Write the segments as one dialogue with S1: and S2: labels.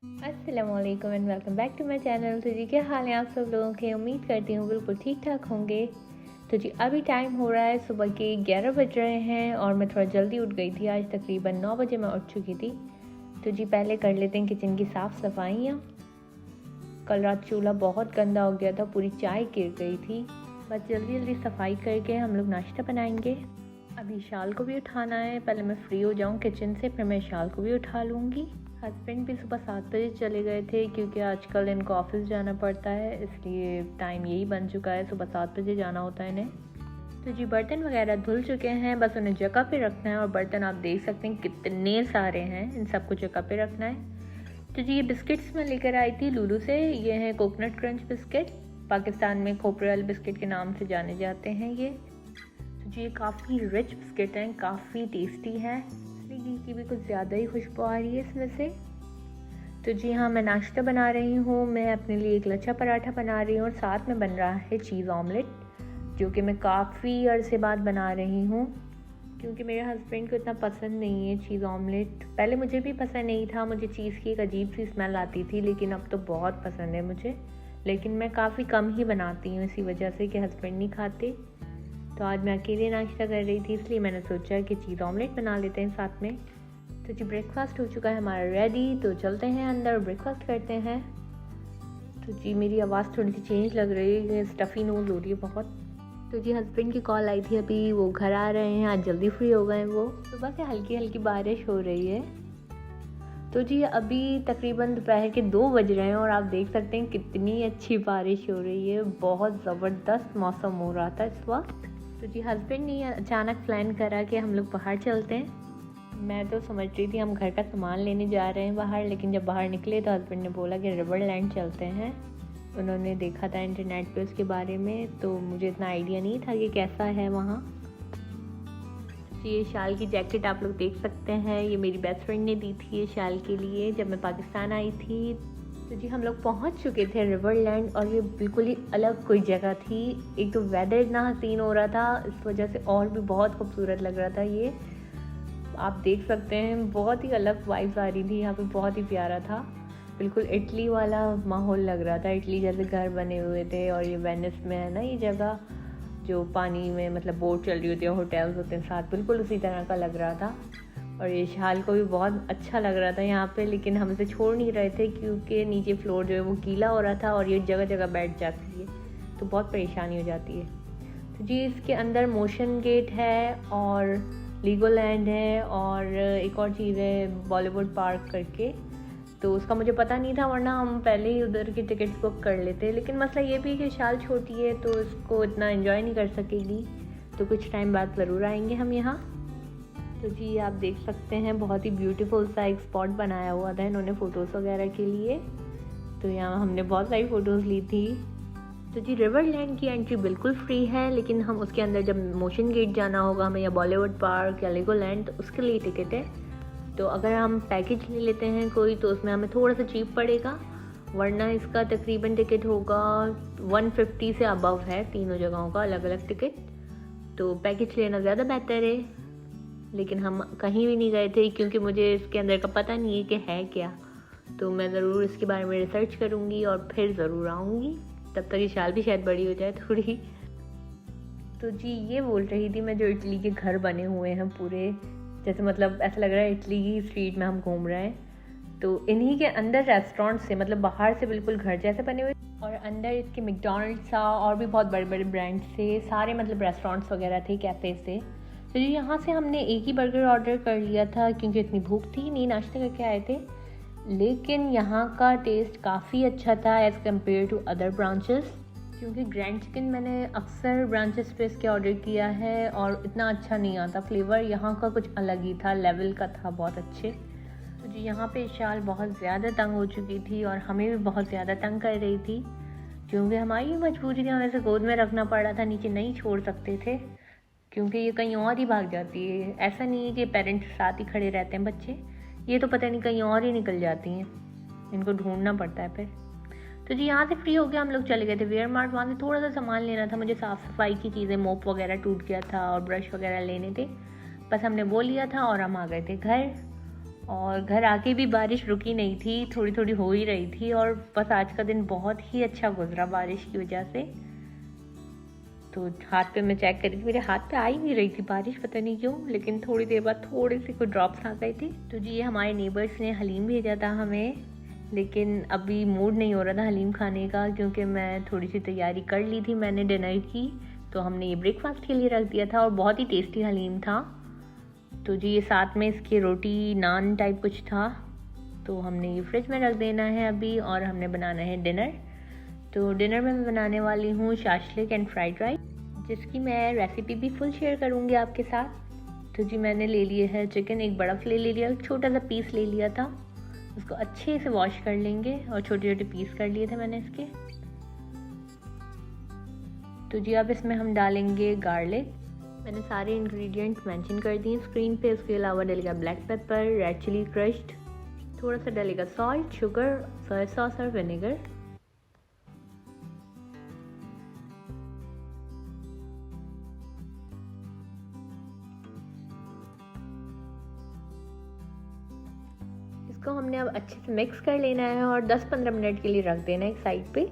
S1: अस्सलामुअलैकुम and welcome back to my channel. तो जी क्या हाल है आप सब लोगों के। उम्मीद करती हूँ बिल्कुल ठीक ठाक होंगे। तो जी अभी टाइम हो रहा है सुबह के 11 बज रहे हैं और मैं थोड़ा जल्दी उठ गई थी। आज तकरीबन 9 बजे मैं उठ चुकी थी। तो जी पहले कर लेते हैं किचन की साफ़ सफाइयाँ। कल रात चूल्हा बहुत गंदा हो गया था, पूरी चाय गिर गई थी। बस जल्दी जल्दी सफाई करके हम लोग नाश्ता बनाएंगे। अभी शाल को भी उठाना है, पहले मैं फ्री हो जाऊँ किचन से फिर मैं शाल को भी उठा लूँगी। हस्बैंड भी सुबह 7 बजे चले गए थे क्योंकि आजकल इनको ऑफिस जाना पड़ता है, इसलिए टाइम यही बन चुका है, सुबह 7 बजे जाना होता है इन्हें। तो जी बर्तन वगैरह धुल चुके हैं, बस उन्हें जगह पे रखना है। और बर्तन आप देख सकते हैं कितने सारे हैं, इन सबको जगह पे रखना है। तो जी ये बिस्किट्स मैं लेकर आई थी लूलू से। ये हैं कोकोनट क्रंच बिस्किट, पाकिस्तान में खोपरे वाले बिस्किट के नाम से जाने जाते हैं ये। तो जी ये काफ़ी रिच बिस्किट हैं, काफ़ी टेस्टी है, घी की भी कुछ ज़्यादा ही खुशबू आ रही है इसमें से। तो जी हाँ, मैं नाश्ता बना रही हूँ। मैं अपने लिए एक लच्छा पराठा बना रही हूँ और साथ में बन रहा है चीज़ ऑमलेट, जो कि मैं काफ़ी अरसे बाद बना रही हूँ क्योंकि मेरे हस्बैंड को इतना पसंद नहीं है चीज़ ऑमलेट। पहले मुझे भी पसंद नहीं था, मुझे चीज़ की एक अजीब सी स्मेल आती थी, लेकिन अब तो बहुत पसंद है मुझे। लेकिन मैं काफ़ी कम ही बनाती हूँ इसी वजह से कि हस्बैंड नहीं खाते। तो आज मैं अकेले नाश्ता कर रही थी, इसलिए मैंने सोचा कि चीज़ ऑमलेट बना लेते हैं साथ में। तो जी ब्रेकफास्ट हो चुका है हमारा रेडी, तो चलते हैं अंदर ब्रेकफास्ट करते हैं। तो जी मेरी आवाज़ थोड़ी सी चेंज लग रही है, स्टफ़ी नोज़ हो रही है बहुत। तो जी हस्बैंड की कॉल आई थी अभी, वो घर आ रहे हैं, आज जल्दी फ्री हो गए वो। सुबह से हल्की हल्की बारिश हो रही है। तो जी अभी तकरीबन दोपहर के 2 बज रहे हैं और आप देख सकते हैं कितनी अच्छी बारिश हो रही है, बहुत ज़बरदस्त मौसम हो रहा था इस वक्त। तो जी हस्बैंड ने अचानक प्लान करा कि हम लोग बाहर चलते हैं। मैं तो समझ रही थी हम घर का सामान लेने जा रहे हैं बाहर, लेकिन जब बाहर निकले तो हस्बैंड ने बोला कि रिवरलैंड चलते हैं। उन्होंने देखा था इंटरनेट पे उसके बारे में, तो मुझे इतना आइडिया नहीं था कि कैसा है वहाँ। ये शाल की जैकेट आप लोग देख सकते हैं, ये मेरी बेस्ट फ्रेंड ने दी थी ये शाल के लिए जब मैं पाकिस्तान आई थी। तो जी हम लोग पहुंच चुके थे रिवरलैंड और ये बिल्कुल ही अलग कोई जगह थी। एक तो वेदर इतना हसीन हो रहा था, इस वजह से और भी बहुत खूबसूरत लग रहा था। ये आप देख सकते हैं बहुत ही अलग वाइब्स आ रही थी यहाँ पे, बहुत ही प्यारा था। बिल्कुल इटली वाला माहौल लग रहा था, इटली जैसे घर बने हुए थे। और ये वेनिस में है ना ये जगह, जो पानी में मतलब बोट चल रही होती है, होटल्स होते हैं साथ, बिल्कुल उसी तरह का लग रहा था। और ये शाल को भी बहुत अच्छा लग रहा था यहाँ पे, लेकिन हम इसे छोड़ नहीं रहे थे क्योंकि नीचे फ्लोर जो है वो गीला हो रहा था और ये जगह जगह बैठ जाती है तो बहुत परेशानी हो जाती है। तो जी इसके अंदर मोशन गेट है और लीगोलैंड है और एक और चीज़ है बॉलीवुड पार्क करके, तो उसका मुझे पता नहीं था, वरना हम पहले ही उधर की टिकट्स बुक कर लेते। लेकिन मसला ये भी कि शाल छोटी है तो इसको इतना एंजॉय नहीं कर सकेगी, तो कुछ टाइम बाद ज़रूर आएंगे हम यहाँ। तो जी आप देख सकते हैं बहुत ही ब्यूटीफुल सा एक स्पॉट बनाया हुआ था इन्होंने फ़ोटोज़ वगैरह के लिए, तो यहाँ हमने बहुत सारी फ़ोटोज़ ली थी। तो जी रिवरलैंड की एंट्री बिल्कुल फ्री है, लेकिन हम उसके अंदर जब मोशन गेट जाना होगा हमें, या बॉलीवुड पार्क या लेगोलैंड, तो उसके लिए टिकट है। तो अगर हम पैकेज ले लेते हैं कोई तो उसमें हमें थोड़ा सा चीप पड़ेगा, वरना इसका तकरीबन टिकट होगा 150 से अबव है, तीनों जगहों का अलग अलग टिकट। तो पैकेज लेना ज़्यादा बेहतर है। लेकिन हम कहीं भी नहीं गए थे क्योंकि मुझे इसके अंदर का पता नहीं है कि है क्या, तो मैं ज़रूर इसके बारे में रिसर्च करूँगी और फिर ज़रूर आऊँगी, तब तक ये शाल भी शायद बड़ी हो जाए थोड़ी। तो जी ये बोल रही थी मैं, जो इटली के घर बने हुए हैं पूरे, जैसे मतलब ऐसा लग रहा है इटली की स्ट्रीट में हम घूम रहे हैं। तो इन्हीं के अंदर रेस्टोरेंट से, मतलब बाहर से बिल्कुल घर जैसे बने हुए, और अंदर इसके मैकडॉनल्ड्स था और भी बहुत बड़े बड़े ब्रांड्स थे, सारे मतलब रेस्टोरेंट्स वगैरह थे, कैफ़े से। तो जी यहाँ से हमने एक ही बर्गर ऑर्डर कर लिया था क्योंकि इतनी भूख थी नहीं, नाश्ते करके आए थे। लेकिन यहाँ का टेस्ट काफ़ी अच्छा था as compare to other branches, क्योंकि ग्रैंड चिकन मैंने अक्सर ब्रांचेस पे इसके ऑर्डर किया है और इतना अच्छा नहीं आता फ्लेवर, यहाँ का कुछ अलग ही था, लेवल का था, बहुत अच्छे। तो जी यहाँ पे शाल बहुत ज़्यादा तंग हो चुकी थी और हमें भी बहुत ज़्यादा तंग कर रही थी, क्योंकि हमारी मजबूरी थी, हमें इसे गोद में रखना पड़ रहा था, नीचे नहीं छोड़ सकते थे क्योंकि ये कहीं और ही भाग जाती है। ऐसा नहीं है कि पेरेंट्स साथ ही खड़े रहते हैं बच्चे, ये तो पता नहीं कहीं और ही निकल जाती हैं, इनको ढूंढना पड़ता है फिर। तो जी यहाँ से फ्री हो गया, हम लोग चले गए थे वेयर मार्ट, वहाँ से थोड़ा सा सामान लेना था मुझे, साफ़ सफाई की चीज़ें, मोप वगैरह टूट गया था और ब्रश वगैरह लेने थे, बस हमने वो लिया था और हम आ गए थे घर। और घर आके भी बारिश रुकी नहीं थी, थोड़ी थोड़ी हो ही रही थी। और बस आज का दिन बहुत ही अच्छा गुजरा बारिश की वजह से। तो हाथ पे मैं चेक करी थी, मेरे हाथ पे आ ही नहीं रही थी बारिश, पता नहीं क्यों, लेकिन थोड़ी देर बाद थोड़े से कुछ ड्रॉप्स आ गए थे। तो जी ये हमारे नेबर्स ने हलीम भेजा था हमें, लेकिन अभी मूड नहीं हो रहा था हलीम खाने का, क्योंकि मैं थोड़ी सी तैयारी कर ली थी मैंने डिनर की। तो हमने ये ब्रेकफास्ट के लिए रख दिया था और बहुत ही टेस्टी हलीम था। तो जी ये साथ में इसकी रोटी नान टाइप कुछ था। तो हमने ये फ्रिज में रख देना है अभी, और हमने बनाना है डिनर। तो डिनर में मैं बनाने वाली हूँ शाशलिक एंड फ्राइड राइस, जिसकी मैं रेसिपी भी फुल शेयर करूँगी आपके साथ। तो जी मैंने ले लिए है चिकन, एक बड़ा फिले ले लिया, एक छोटा सा पीस ले लिया था। उसको अच्छे से वॉश कर लेंगे और छोटे छोटे पीस कर लिए थे मैंने इसके। तो जी अब इसमें हम डालेंगे गार्लिक। मैंने सारे इंग्रेडिएंट्स मेंशन कर दिए स्क्रीन पे। उसके अलावा डलेगा black pepper, red chili crushed, थोड़ा सा डलेगा सॉल्ट, शुगर, सोया सॉस और विनेगर। इसको हमने अब अच्छे से मिक्स कर लेना है और 10-15 मिनट के लिए रख देना है एक साइड पे।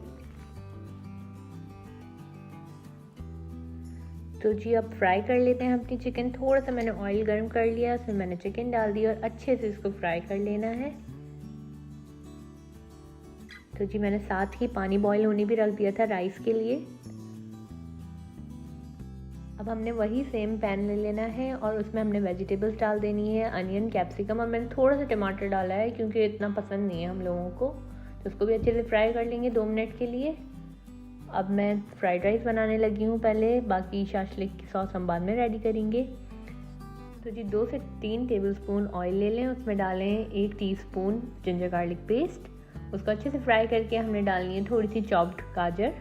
S1: तो जी अब फ्राई कर लेते हैं अपनी चिकन। थोड़ा सा मैंने ऑयल गर्म कर लिया, उसमें मैंने चिकन डाल दिया और अच्छे से इसको फ्राई कर लेना है। तो जी मैंने साथ ही पानी बॉईल होने भी रख दिया था राइस के लिए। अब हमने वही सेम पैन ले लेना है और उसमें हमने वेजिटेबल्स डाल देनी है, अनियन, कैप्सिकम, और मैंने थोड़ा सा टमाटर डाला है क्योंकि इतना पसंद नहीं है हम लोगों को। तो उसको भी अच्छे से फ्राई कर लेंगे 2 मिनट के लिए। अब मैं फ्राइड राइस बनाने लगी हूँ पहले, बाकी शाशलिक की सॉस हम बाद में रेडी करेंगे। तो जी 2 से 3 टेबलस्पून ऑयल ले लें, उसमें डालें 1 टीस्पून जिंजर गार्लिक पेस्ट। उसको अच्छे से फ्राई करके हमने डालनी है थोड़ी सी चॉप्ड गाजर।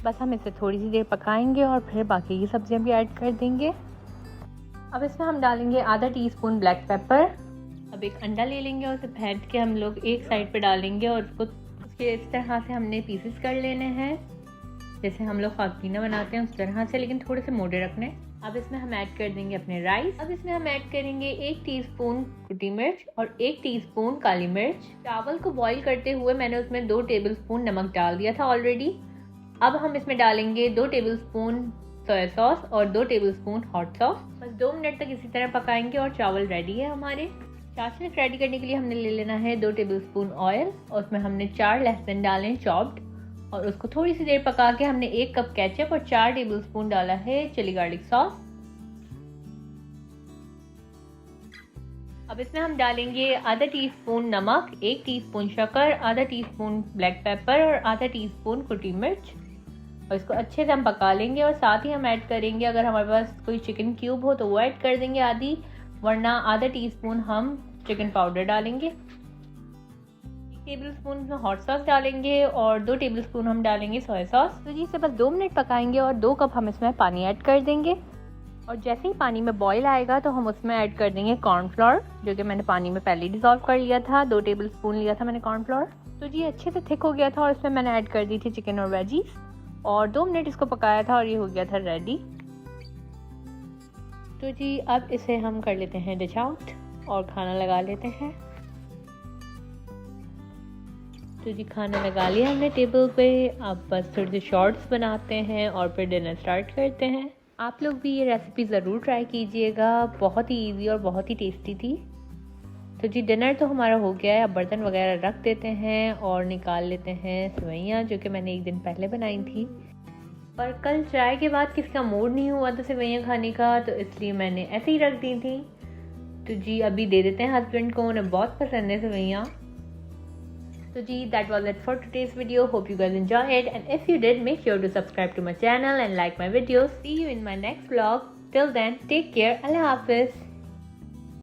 S1: बस हम इसे थोड़ी सी देर पकाएंगे और फिर बाकी की सब्जियां भी ऐड कर देंगे। अब इसमें हम डालेंगे आधा टीस्पून ब्लैक पेपर। अब एक अंडा ले लेंगे और उसे फेंट के हम लोग एक साइड पे डालेंगे और उसके इस तरह से हमने पीसेस कर लेने हैं, जैसे हम लोग खाकीना बनाते हैं उस तरह से, लेकिन थोड़े से मोटे रखने। अब इसमें हम ऐड कर देंगे अपने राइस। अब इसमें हम ऐड करेंगे 1 टीस्पून कुटी मिर्च और 1 टीस्पून काली मिर्च। चावल को बॉईल करते हुए मैंने उसमें 2 टेबलस्पून नमक डाल दिया था ऑलरेडी। अब हम इसमें डालेंगे 2 टेबलस्पून सोया सॉस और 2 टेबलस्पून हॉट सॉस। बस 2 मिनट तक इसी तरह पकाएंगे और चावल रेडी है हमारे। शाशलिक रेडी करने के लिए हमने ले लेना है 2 टेबलस्पून ऑयल और उसमें हमने 4 लहसुन डालें चॉप्ड, और उसको थोड़ी सी देर पका के हमने 1 कप केचप और 4 टेबलस्पून डाला है चिली गार्लिक सॉस। अब इसमें हम डालेंगे आधा टीस्पून नमक, 1 टीस्पून शक्कर, आधा टीस्पून ब्लैक पेपर और आधा टीस्पून कुटी मिर्च, और इसको अच्छे से हम पका लेंगे। और साथ ही हम ऐड करेंगे, अगर हमारे पास कोई चिकन क्यूब हो तो वो ऐड कर देंगे आधी, वरना आधा टीस्पून हम चिकन पाउडर डालेंगे। 1 टेबलस्पून में हॉट सॉस डालेंगे और 2 टेबलस्पून हम डालेंगे सोया सॉस। तो जी इसे बस 2 मिनट पकाएंगे और 2 कप हम इसमें पानी ऐड कर देंगे। और जैसे ही पानी में बॉईल आएगा तो हम उसमें ऐड कर देंगे कॉर्नफ्लोर, जो कि मैंने पानी में पहले डिज़ोल्व कर लिया था। 2 टेबलस्पून लिया था मैंने कॉर्नफ्लोर। तो जी अच्छे से थिक हो गया था और इसमें मैंने ऐड कर दी थी चिकन और वेजीज और 2 मिनट इसको पकाया था और ये हो गया था रेडी। तो जी अब इसे हम कर लेते हैं डिश आउट और खाना लगा लेते हैं। तो जी खाना लगा लिया हमने टेबल पे। अब बस थोड़े से शॉर्ट्स बनाते हैं और फिर डिनर स्टार्ट करते हैं। आप लोग भी ये रेसिपी ज़रूर ट्राई कीजिएगा, बहुत ही इजी और बहुत ही टेस्टी थी। तो जी डिनर तो हमारा हो गया है, अब बर्तन वगैरह रख देते हैं और निकाल लेते हैं सेवइयाँ, जो कि मैंने एक दिन पहले बनाई थी। पर कल चाय के बाद किसी का मूड नहीं हुआ था सेवइयाँ खाने का, तो इसलिए मैंने ऐसे ही रख दी थी। तो जी अभी दे देते हैं हस्बैंड को, उन्हें बहुत पसंद है सेवइयाँ। So gee, that was it for today's video. Hope you guys enjoy it, and if you did, make sure to subscribe to my channel and like my videos. See you in my next vlog. Till then, take care. Allah Hafiz.